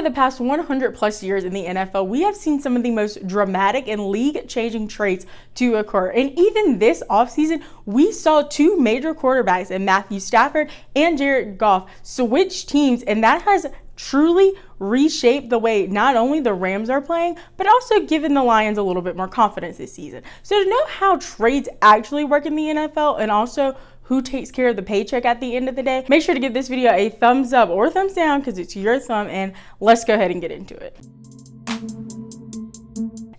over the past 100 plus years in the NFL, we have seen some of the most dramatic and league-changing trades to occur. And even this offseason, we saw two major quarterbacks in Matthew Stafford and Jared Goff switch teams, and that has truly reshaped the way not only the Rams are playing, but also given the Lions a little bit more confidence this season. So to know how trades actually work in the NFL and also who takes care of the paycheck at the end of the day, make sure to give this video a thumbs up or thumbs down because it's your thumb, and let's go ahead and get into it.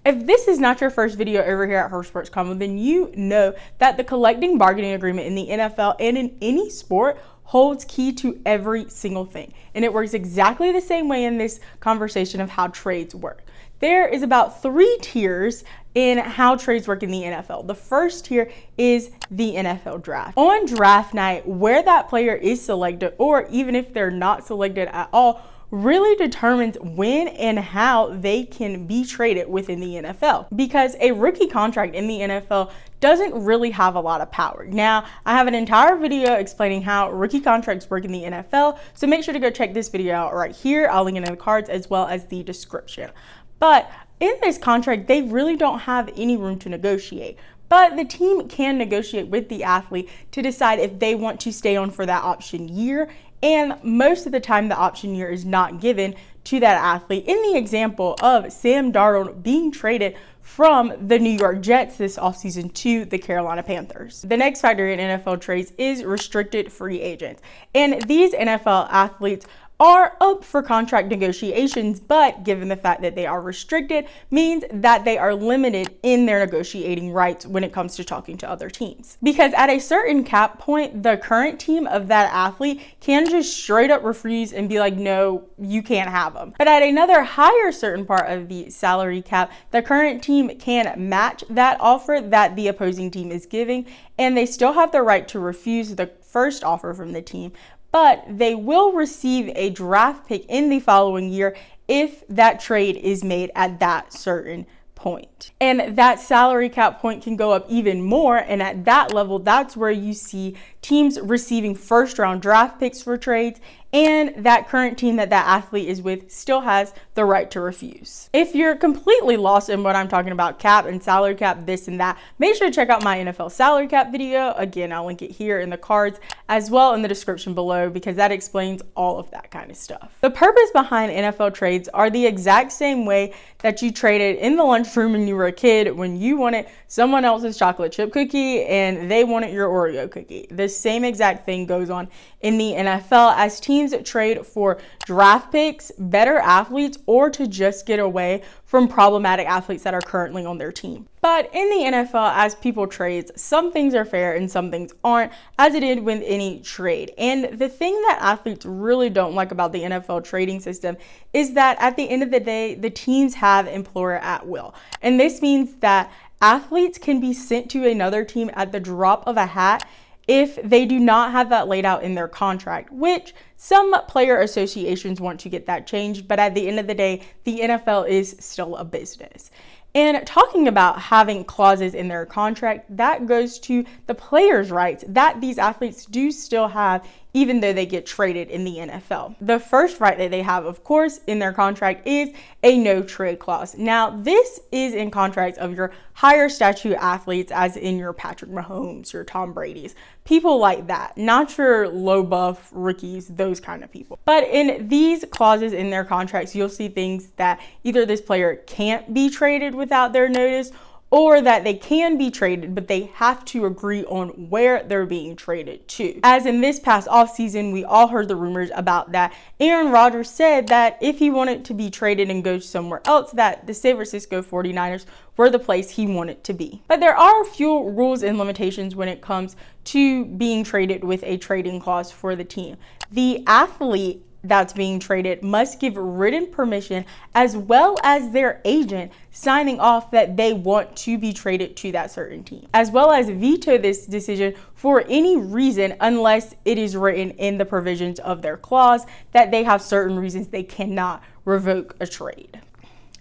If this is not your first video over here at Her Sports Convo, then you know that the collective bargaining agreement in the NFL and in any sport holds key to every single thing. And it works exactly the same way in this conversation of how trades work. There is about 3 tiers in how trades work in the NFL. The first tier is the NFL draft. On draft night, where that player is selected, or even if they're not selected at all, really determines when and how they can be traded within the NFL. Because a rookie contract in the NFL doesn't really have a lot of power. Now, I have an entire video explaining how rookie contracts work in the NFL, so make sure to go check this video out right here. I'll link it in the cards as well as the description. But in this contract, they really don't have any room to negotiate. But the team can negotiate with the athlete to decide if they want to stay on for that option year. And most of the time, the option year is not given to that athlete. In the example of Sam Darnold being traded from the New York Jets this offseason to the Carolina Panthers. The next factor in NFL trades is restricted free agents. And these NFL athletes are up for contract negotiations, but given the fact that they are restricted means that they are limited in their negotiating rights when it comes to talking to other teams. Because at a certain cap point, the current team of that athlete can just straight up refuse and be like, no, you can't have them. But at another higher certain part of the salary cap, the current team can match that offer that the opposing team is giving, and they still have the right to refuse the first offer from the team, but they will receive a draft pick in the following year if that trade is made at that certain point. And that salary cap point can go up even more, and at that level, that's where you see teams receiving first round draft picks for trades, and that current team that that athlete is with still has the right to refuse. If you're completely lost in what I'm talking about, cap and salary cap, this and that, make sure to check out my NFL salary cap video. Again, I'll link it here in the cards as well in the description below, because that explains all of that kind of stuff. The purpose behind NFL trades are the exact same way that you traded in the lunchroom when you were a kid, when you wanted someone else's chocolate chip cookie and they wanted your Oreo cookie. The same exact thing goes on in the NFL as teams trade for draft picks, better athletes, or to just get away from problematic athletes that are currently on their team. But in the NFL, as people trade, some things are fair and some things aren't, as it did with any trade. And the thing that athletes really don't like about the NFL trading system is that at the end of the day, the teams have employer at will. And this means that athletes can be sent to another team at the drop of a hat if they do not have that laid out in their contract, which some player associations want to get that changed, but at the end of the day, the NFL is still a business. And talking about having clauses in their contract, that goes to the players' rights that these athletes do still have, even though they get traded in the NFL. The first right that they have, of course, in their contract is a no trade clause. Now, this is in contracts of your higher statute athletes, as in your Patrick Mahomes, your Tom Brady's, people like that, not your low buff rookies, those kind of people. But in these clauses in their contracts, you'll see things that either this player can't be traded without their notice, or that they can be traded, but they have to agree on where they're being traded to. As in this past offseason, we all heard the rumors about that Aaron Rodgers said that if he wanted to be traded and go somewhere else, that the San Francisco 49ers were the place he wanted to be. But there are a few rules and limitations when it comes to being traded with a trading clause for the team. The athlete that's being traded must give written permission, as well as their agent signing off that they want to be traded to that certain team, as well as veto this decision for any reason unless it is written in the provisions of their clause that they have certain reasons they cannot revoke a trade.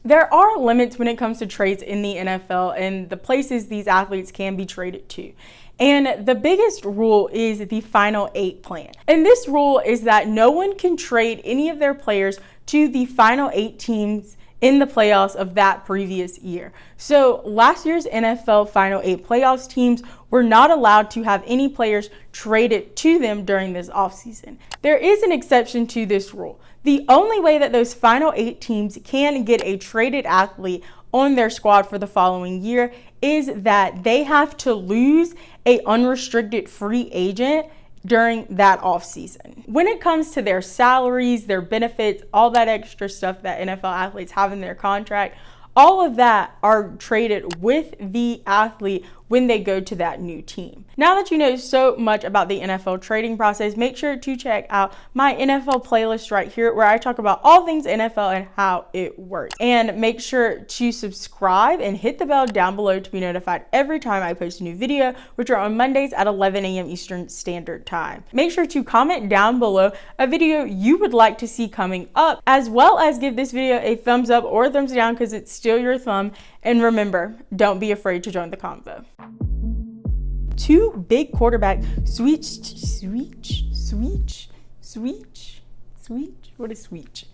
There are limits when it comes to trades in the NFL and the places these athletes can be traded to. And the biggest rule is the final 8 plan. And this rule is that no one can trade any of their players to the final 8 teams in the playoffs of that previous year. So last year's NFL Final 8 playoffs teams were not allowed to have any players traded to them during this offseason. There is an exception to this rule. The only way that those final 8 teams can get a traded athlete on their squad for the following year is that they have to lose an unrestricted free agent during that offseason. When it comes to their salaries, their benefits, all that extra stuff that NFL athletes have in their contract, all of that are traded with the athlete when they go to that new team. Now that you know so much about the NFL trading process, make sure to check out my NFL playlist right here where I talk about all things NFL and how it works. And make sure to subscribe and hit the bell down below to be notified every time I post a new video, which are on Mondays at 11 a.m. Eastern Standard Time. Make sure to comment down below a video you would like to see coming up, as well as give this video a thumbs up or a thumbs down because it's still your thumb. And remember, don't be afraid to join the convo. 2 big quarterback switch. What is switch?